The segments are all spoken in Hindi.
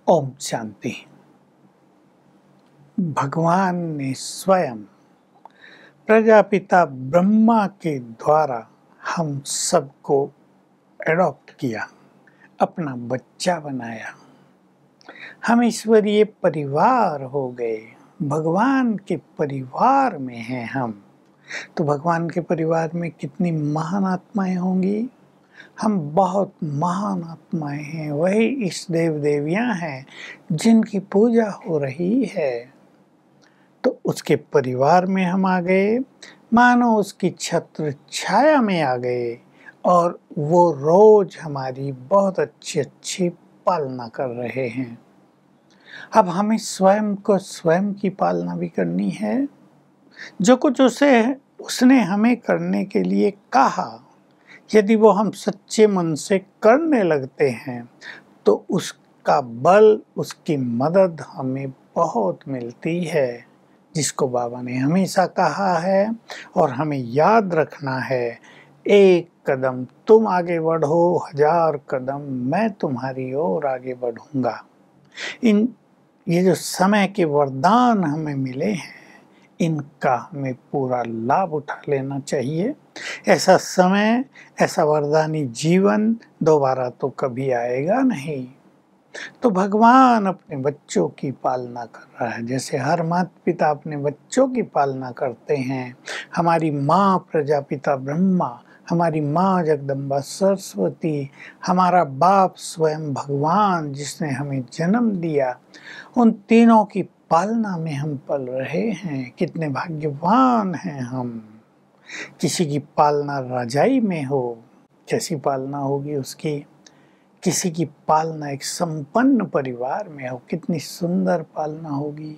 ओम शांति। भगवान ने स्वयं प्रजापिता ब्रह्मा के द्वारा हम सबको एडॉप्ट किया, अपना बच्चा बनाया। हम ईश्वरीय परिवार हो गए, भगवान के परिवार में हैं हम। तो भगवान के परिवार में कितनी महान आत्माएं होंगी। हम बहुत महान आत्माएं हैं, वही इस देव देवियां हैं जिनकी पूजा हो रही है। तो उसके परिवार में हम आ गए, मानो उसकी छत्र छाया में आ गए, और वो रोज हमारी बहुत अच्छी पालना कर रहे हैं। अब हमें स्वयं को स्वयं की पालना भी करनी है। जो कुछ उसने हमें करने के लिए कहा, यदि वो हम सच्चे मन से करने लगते हैं तो उसका बल, उसकी मदद हमें बहुत मिलती है। जिसको बाबा ने हमेशा कहा है और हमें याद रखना है, एक कदम तुम आगे बढ़ो, 1000 कदम मैं तुम्हारी ओर आगे बढ़ूंगा। ये जो समय के वरदान हमें मिले हैं, इनका हमें पूरा लाभ उठा लेना चाहिए। ऐसा समय, ऐसा वरदानी जीवन दोबारा तो कभी आएगा नहीं। तो भगवान अपने बच्चों की पालना कर रहा है, जैसे हर माता पिता अपने बच्चों की पालना करते हैं। हमारी माँ प्रजापिता ब्रह्मा, हमारी माँ जगदम्बा सरस्वती, हमारा बाप स्वयं भगवान जिसने हमें जन्म दिया, उन तीनों की पालना में हम पल रहे हैं। कितने भाग्यवान हैं हम। किसी की पालना रजाई में हो, कैसी पालना होगी उसकी। किसी की पालना एक संपन्न परिवार में हो, कितनी सुंदर पालना होगी।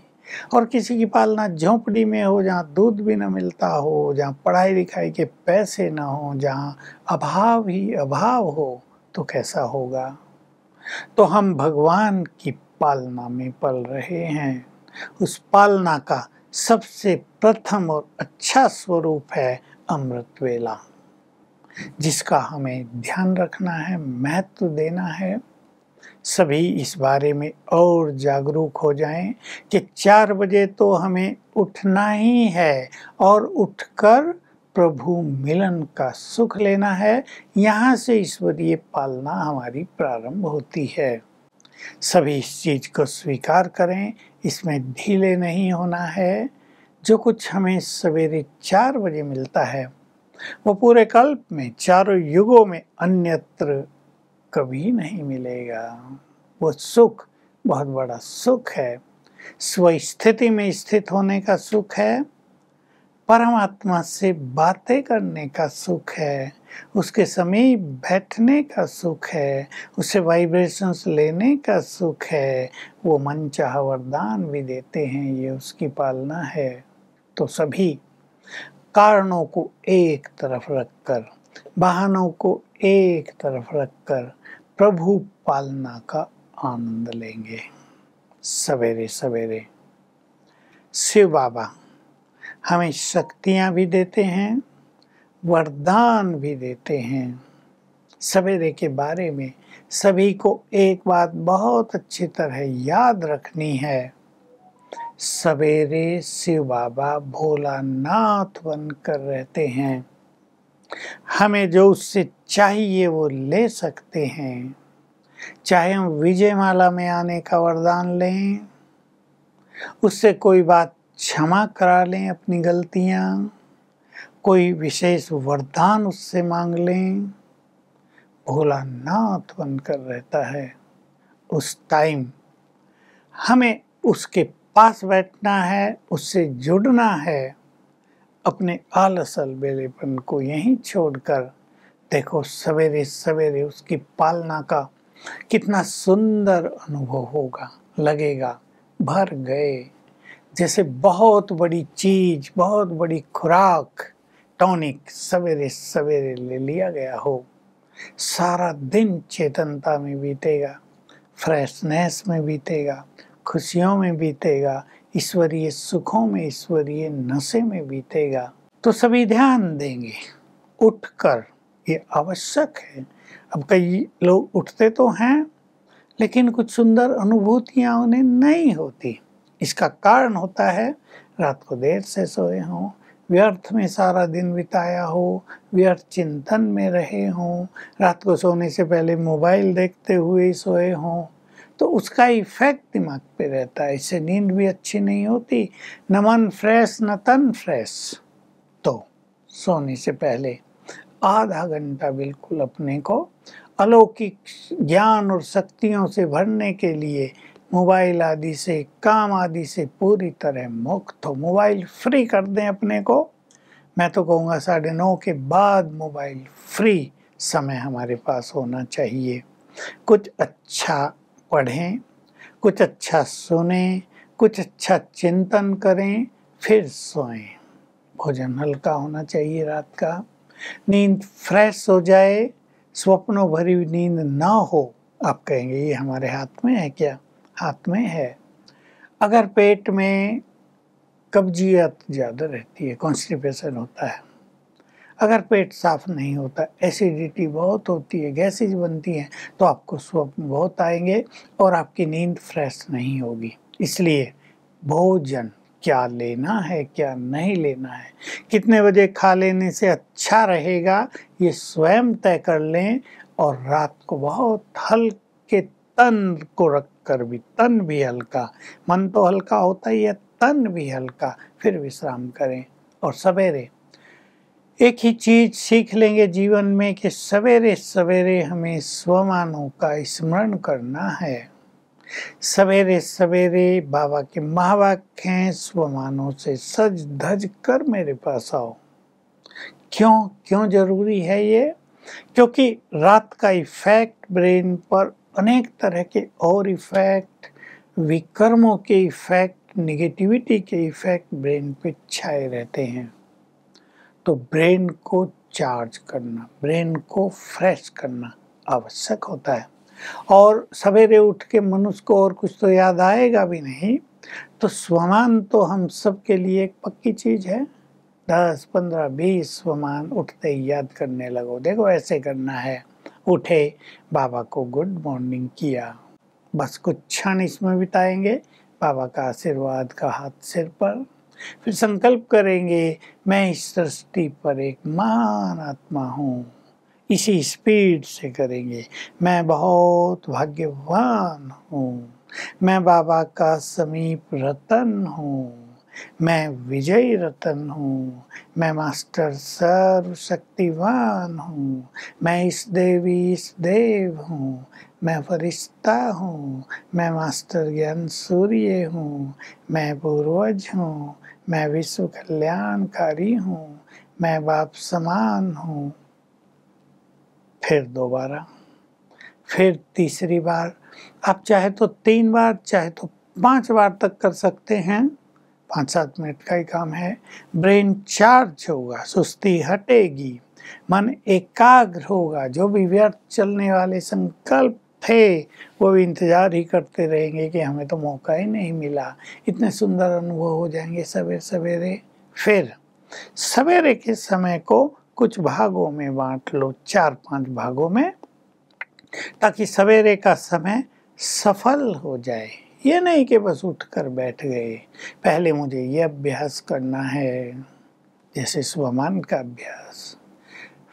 और किसी की पालना झोंपड़ी में हो, जहाँ दूध भी न मिलता हो, जहाँ पढ़ाई लिखाई के पैसे न हो, जहाँ अभाव ही अभाव हो, तो कैसा होगा। तो हम भगवान की पालना में पल रहे हैं। उस पालना का सबसे प्रथम और अच्छा स्वरूप है अमृत वेला, जिसका हमें ध्यान रखना है, महत्व देना है। सभी इस बारे में और जागरूक हो जाएं कि 4 बजे तो हमें उठना ही है और उठकर प्रभु मिलन का सुख लेना है। यहाँ से ईश्वरीय पालना हमारी प्रारंभ होती है। सभी इस चीज को स्वीकार करें, इसमें ढीले नहीं होना है। जो कुछ हमें सवेरे 4 बजे मिलता है, वो पूरे कल्प में, चारों युगों में अन्यत्र कभी नहीं मिलेगा। वो सुख बहुत बड़ा सुख है। स्वस्थिति में स्थित होने का सुख है, परमात्मा से बातें करने का सुख है, उसके समीप बैठने का सुख है, उससे वाइब्रेशंस लेने का सुख है। वो मनचाहा वरदान भी देते हैं, ये उसकी पालना है। तो सभी कारणों को एक तरफ रखकर, बहानों को एक तरफ रखकर प्रभु पालना का आनंद लेंगे। सवेरे सवेरे शिव बाबा हमें शक्तियाँ भी देते हैं, वरदान भी देते हैं। सवेरे के बारे में सभी को एक बात बहुत अच्छी तरह याद रखनी है। सवेरे शिव बाबा भोलानाथ बनकर रहते हैं। हमें जो उससे चाहिए वो ले सकते हैं। चाहे हम विजयमाला में आने का वरदान लें, उससे कोई बात क्षमा करा लें, अपनी गलतियाँ, कोई विशेष वरदान उससे मांग लें, भोलानाथ बनकर रहता है। उस टाइम हमें उसके पास बैठना है, उससे जुड़ना है। अपने आलस अलबेलेपन को यहीं छोड़कर देखो, सवेरे सवेरे उसकी पालना का कितना सुंदर अनुभव होगा। लगेगा भर गए, जैसे बहुत बड़ी चीज, बहुत बड़ी खुराक, टॉनिक सवेरे सवेरे ले लिया गया हो। सारा दिन चेतनता में बीतेगा, फ्रेशनेस में बीतेगा, खुशियों में बीतेगा, ईश्वरीय सुखों में, ईश्वरीय नशे में बीतेगा। तो सभी ध्यान देंगे उठकर, ये आवश्यक है। अब कई लोग उठते तो हैं, लेकिन कुछ सुंदर अनुभूतियाँ उन्हें नहीं होती। इसका कारण होता है रात को देर से सोए हों, व्यर्थ में सारा दिन बिताया हो, व्यर्थ चिंतन में रहे हों, रात को सोने से पहले मोबाइल देखते हुए सोए हों, तो उसका इफ़ेक्ट दिमाग पे रहता है। इससे नींद भी अच्छी नहीं होती, न मन फ्रेश न तन फ्रेश। तो सोने से पहले आधा घंटा बिल्कुल अपने को अलौकिक ज्ञान और शक्तियों से भरने के लिए मोबाइल आदि से, काम आदि से पूरी तरह मुक्त हो। मोबाइल फ्री कर दें अपने को। मैं तो कहूँगा 9:30 के बाद मोबाइल फ्री समय हमारे पास होना चाहिए। कुछ अच्छा पढ़ें, कुछ अच्छा सुनें, कुछ अच्छा चिंतन करें, फिर सोएं। भोजन हल्का होना चाहिए रात का, नींद फ्रेश हो जाए, स्वप्नों भरी नींद ना हो। आप कहेंगे ये हमारे हाथ में है क्या? हाथ में है। अगर पेट में कब्जियत ज़्यादा रहती है, कॉन्स्टिपेशन होता है, अगर पेट साफ नहीं होता, एसिडिटी बहुत होती है, गैसेज बनती हैं, तो आपको स्वप्न बहुत आएंगे और आपकी नींद फ्रेश नहीं होगी। इसलिए भोजन क्या लेना है, क्या नहीं लेना है, कितने बजे खा लेने से अच्छा रहेगा, ये स्वयं तय कर लें। और रात को बहुत हल्के तन को रखकर भी, तन भी हल्का, मन तो हल्का होता ही है, तन भी हल्का, फिर विश्राम करें। और सवेरे एक ही चीज सीख लेंगे जीवन में कि सवेरे सवेरे हमें स्वमानों का स्मरण करना है। सवेरे सवेरे बाबा के महावाक्य हैं, स्वमानों से सज धज कर मेरे पास आओ। क्यों जरूरी है ये? क्योंकि रात का इफेक्ट ब्रेन पर अनेक तरह के और इफेक्ट, विकर्मों के इफेक्ट, निगेटिविटी के इफेक्ट ब्रेन पे छाए रहते हैं। तो ब्रेन को चार्ज करना, ब्रेन को फ्रेश करना आवश्यक होता है। और सवेरे उठ के मनुष्य को और कुछ तो याद आएगा भी नहीं, तो स्वमान तो हम सब के लिए एक पक्की चीज है। 10, 15, 20 स्वमान उठते ही याद करने लगो। देखो ऐसे करना है। उठे, बाबा को गुड मॉर्निंग किया, बस कुछ क्षण इसमें बिताएंगे, बाबा का आशीर्वाद का हाथ सिर पर। फिर संकल्प करेंगे, मैं इस सृष्टि पर एक महान आत्मा हूँ। इसी स्पीड से करेंगे, मैं बहुत भाग्यवान हूँ, मैं बाबा का समीप रतन हूँ, मैं विजयी रतन हूँ, मैं मास्टर सर्वशक्तिवान हूँ, मैं इस देव हूँ, मैं फरिश्ता हूँ, मैं मास्टर ज्ञान सूर्य हूँ, मैं पूर्वज हूँ, मैं विश्व कल्याणकारी हूँ, मैं बाप समान हूँ। फिर दोबारा, फिर तीसरी बार। आप चाहे तो 3 बार, चाहे तो 5 बार तक कर सकते हैं। 5-7 मिनट का ही काम है। ब्रेन चार्ज होगा, सुस्ती हटेगी, मन एकाग्र होगा। जो भी व्यर्थ चलने वाले संकल्प थे, वो भी इंतजार ही करते रहेंगे कि हमें तो मौका ही नहीं मिला। इतने सुंदर अनुभव हो जाएंगे सवेरे सवेरे। फिर सवेरे के समय को कुछ भागों में बांट लो, 4-5 भागों में, ताकि सवेरे का समय सफल हो जाए। ये नहीं कि बस उठकर बैठ गए, पहले मुझे ये अभ्यास करना है, जैसे स्वमान का अभ्यास,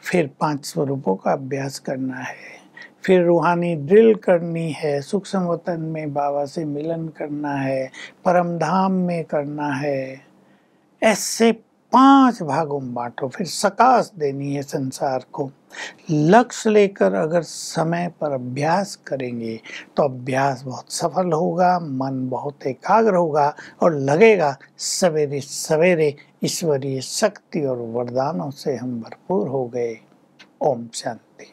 फिर 5 स्वरूपों का अभ्यास करना है, फिर रूहानी ड्रिल करनी है, सूक्ष्म वतन में बाबा से मिलन करना है, परम धाम में करना है। ऐसे 5 भागों में बांटो, फिर सकाश देनी है संसार को। लक्ष्य लेकर अगर समय पर अभ्यास करेंगे तो अभ्यास बहुत सफल होगा, मन बहुत एकाग्र होगा और लगेगा सवेरे सवेरे ईश्वरीय शक्ति और वरदानों से हम भरपूर हो गए। ओम शांति।